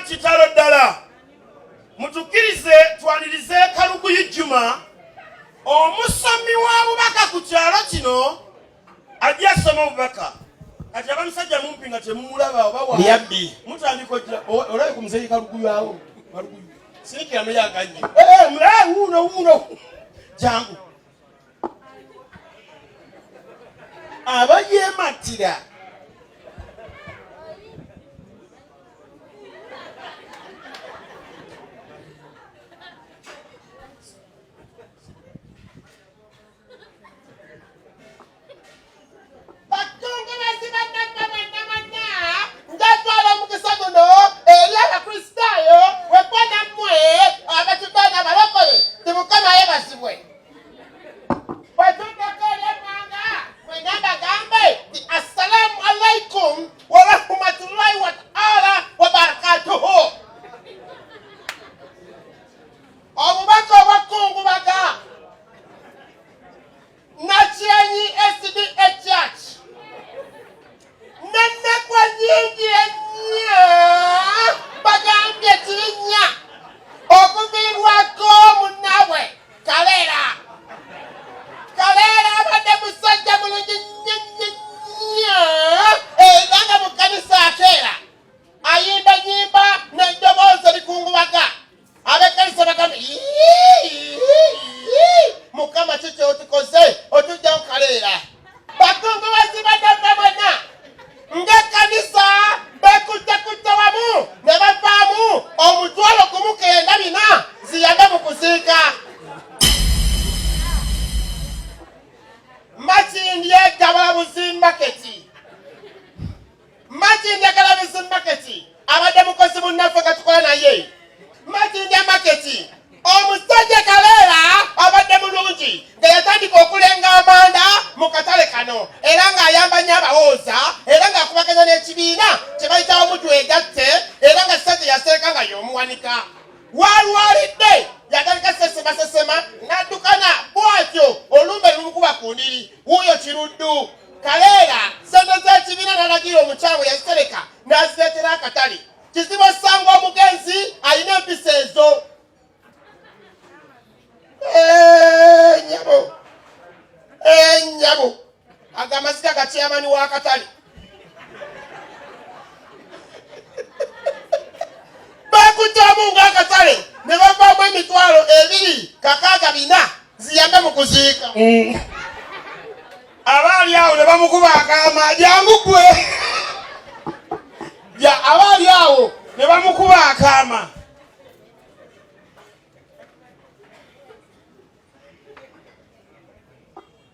kitalo ddala. Mutukirize twanirize Kalugu Juma omusomi wa bubaka ku kyalo kino ajja asoma obubaka. Kati abamusajja mumpi nga temumulaba oba wa yabbi mutandika ojja olabe ku muzeyi Kalugu yawo Kalugu sinikira muyaganye uno jangu abayematira abali awo ne bamukuba akama jangu gwe ya abali awo ne bamukuba akama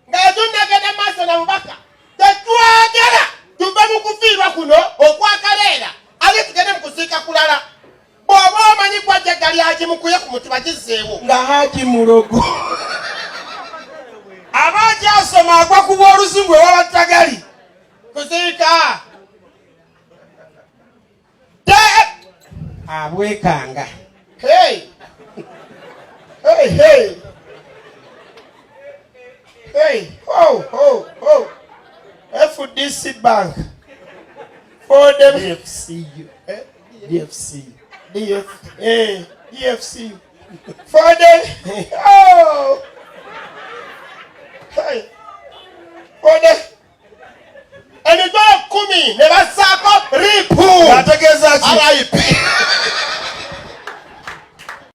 ngajunda gena maso na mubaka tetwagala tuba mukufirwa kuno okwakalera ale tugende mukuzika kulala bwoba omanyi kwajja gali aji mukuye ku mutima kizeewo nga haji mulogo abaji asoma agwa kuba oluzingwe wabatagali kuzika abwekanga hey hey hey hey oh FDC Bank for them DFCU DFC for them oh hey for them and the dog kumi never sako ripu nategeza RIP